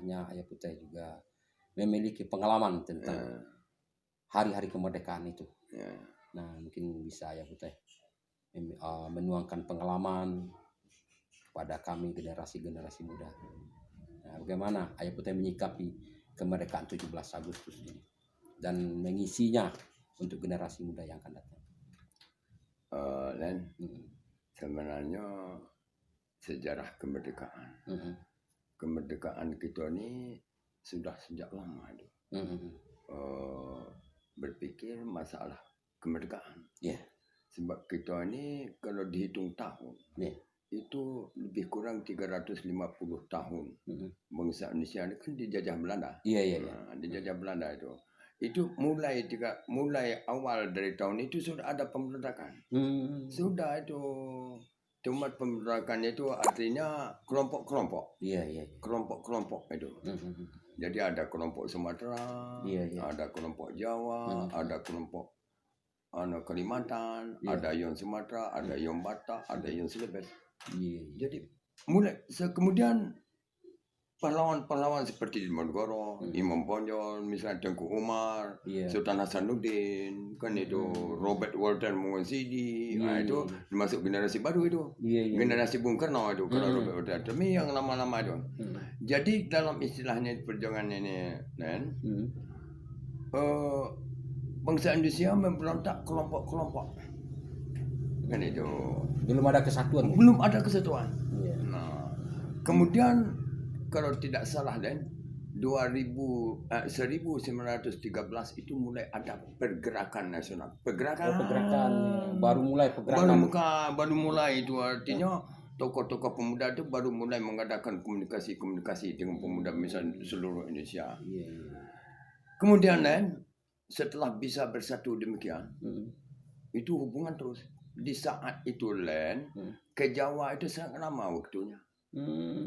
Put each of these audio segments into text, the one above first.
sejarahnya Ayah Putih juga memiliki pengalaman tentang hari-hari kemerdekaan itu. Nah, mungkin bisa Ayah Putih menuangkan pengalaman pada kami generasi-generasi muda. Nah, bagaimana Ayah Putih menyikapi kemerdekaan 17 Agustus ini dan mengisinya untuk generasi muda yang akan datang. Sebenarnya sejarah kemerdekaan. Kemerdekaan kita ini sudah sejak lama itu. Berpikir masalah kemerdekaan. Sebab kita ini kalau dihitung tahun, itu lebih kurang 350 tahun. Bangsa Indonesia ini kan dijajah Belanda. Dijajah Belanda itu. Itu mulai awal dari tahun itu sudah ada pemberontakan. Sudah itu. Cuma pemberontakan itu artinya kelompok-kelompok. Kelompok-kelompok itu. Jadi ada kelompok Sumatera, ada kelompok Jawa, ada kelompok Kalimantan, ada yang Sumatera, ada yang Batak, ada yang Celebes. Jadi kemudian pahlawan-pahlawan seperti Diponegoro, Imam Bonjol, misalnya Tengku Umar, Sultan Hasanuddin, kan itu Robert Walter Mongonsidi, itu termasuk generasi baru itu, generasi Bung Karno itu kalau Robert Walter, demi yang lama-lama itu. Jadi dalam istilahnya perjuangan ini, bangsa Indonesia memberontak kelompok-kelompok, kan itu. Belum ada kesatuan. Nah, kemudian kalau tidak salah 1913 itu mulai ada pergerakan nasional. Baru mulai itu artinya tokoh-tokoh pemuda itu baru mulai mengadakan komunikasi dengan pemuda misalnya seluruh Indonesia. Kemudian setelah bisa bersatu demikian, itu hubungan terus. Di saat itu ke Jawa itu sangat lama waktunya.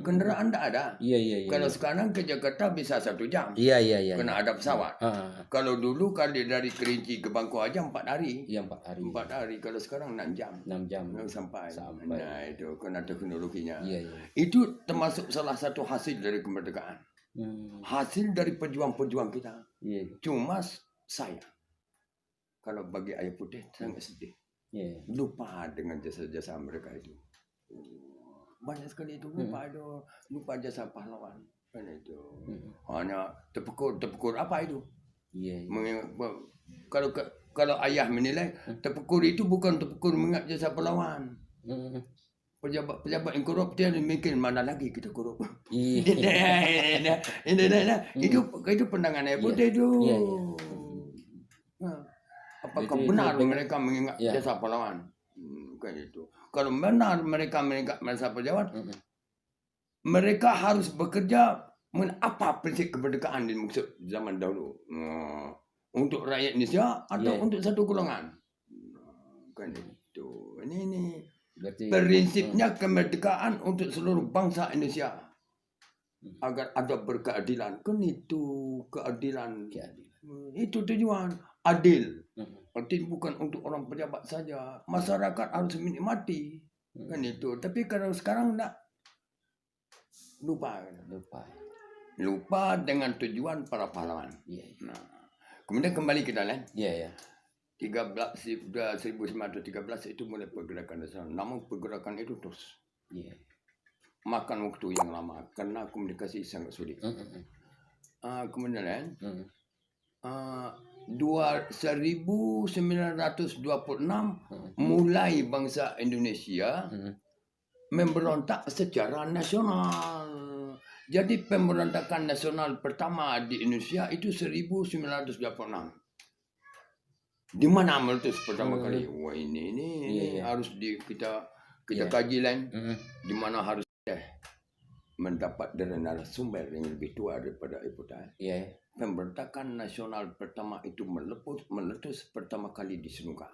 Kendaraan tidak ada. Kalau sekarang ke Jakarta bisa 1 jam. Kena ada pesawat. Kalau dulu dari Kerinci ke Bangkok aja 4 hari. 4 hari. Kalau sekarang 6 jam. 6 jam sampai. Nah, itu kena teknologinya. Itu termasuk salah satu hasil dari kemerdekaan. Hasil dari pejuang-pejuang kita. Cuma saya, kalau bagi Ayah Putih sangat sedih. Lupa dengan jasa-jasa mereka itu. Banyak sekali itu lupa jasa pahlawan. Kan itu. Hanya terpekur apa itu? Kalau ayah menilai terpekur itu bukan terpekur mengingat jasa pahlawan. Pejabat yang korup dia mikir mana lagi kita korup. Itu pandangan Ayah Putih itu. Apakah benar mereka mengingat jasa pahlawan? Kayak itu. Kalau benar mereka mengingat jasa pahlawan, mereka harus bekerja apa prinsip kemerdekaan dimaksud zaman dahulu. Untuk rakyat Indonesia atau untuk satu golongan. Kan itu. Ini prinsipnya kemerdekaan untuk seluruh bangsa Indonesia. Agar ada berkeadilan. Kan itu keadilan. Itu tujuan. Adil. Adil bukan untuk orang pejabat saja. Masyarakat harus menikmati. Kan itu. Tapi kalau sekarang enggak. Lupa dengan tujuan para pahlawan. Nah, kemudian kembali kita 1913 itu mulai pergerakan nasional. Namun pergerakan itu terus makan waktu yang lama karena komunikasi sangat sulit. Kemudian 1926 mulai bangsa Indonesia memberontak secara nasional. Jadi pemberontakan nasional pertama di Indonesia itu 1926. Di mana meletus pertama kali? Wah ini harus kita kaji lain. Di mana harus mendapat dari narasumber yang lebih tua daripada Ibu Putih. Pemberontakan nasional pertama itu meletus pertama kali di Selungkang.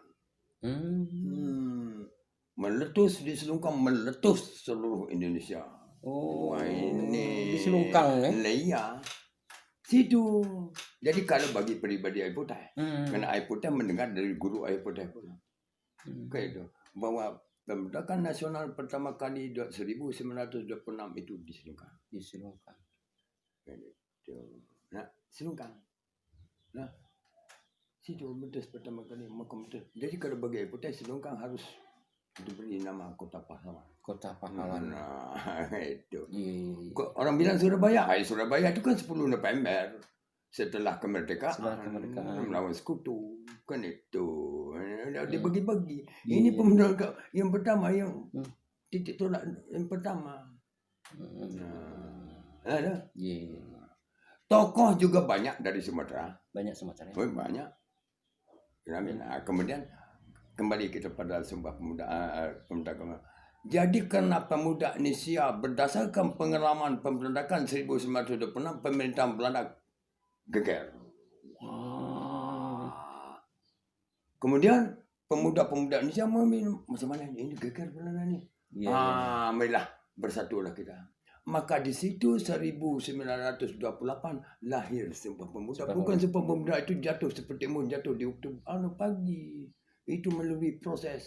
Meletus di Selungkang, meletus seluruh Indonesia. Wah ini di Selungkang Iya. Situ. Jadi kalau bagi pribadi Ayah Putih, karena Ayah Putih mendengar dari guru Ayah Putih pula. Kayak itu. Bahwa pemberontakan nasional pertama kali 1926 itu di Selungkang. Itu. Nah, Selongkang. Nah, situ Meletus pertama kali makam Meletus. Jadi kalau bagi Putai Selongkang harus diberi nama Kota Pahlawan. Kota Pahlawan. Nah, itu. Iya. Orang bilang Surabaya. Surabaya itu kan 10 November. Setelah kemerdekaan. Melawan sekutu. Kan itu. Dibagi-bagi. Ini pemerintah yang pertama yang titik tolak yang pertama. Ada. Tokoh juga banyak dari Sumatera. Banyak Sumatera. Banyak. Kemudian kembali kita pada Sumpah Pemuda. Jadi karena pemuda Indonesia berdasarkan pengalaman pemberontakan 1926 pemerintahan Belanda geger. Kemudian pemuda-pemuda Indonesia memilih macam mana ini geger Belanda ni. Marilah bersatulah kita. Maka di situ 1928 lahir Sumpah Pemuda. Bukan Sumpah Pemuda itu jatuh seperti jatuh di Oktober pagi. Itu melalui proses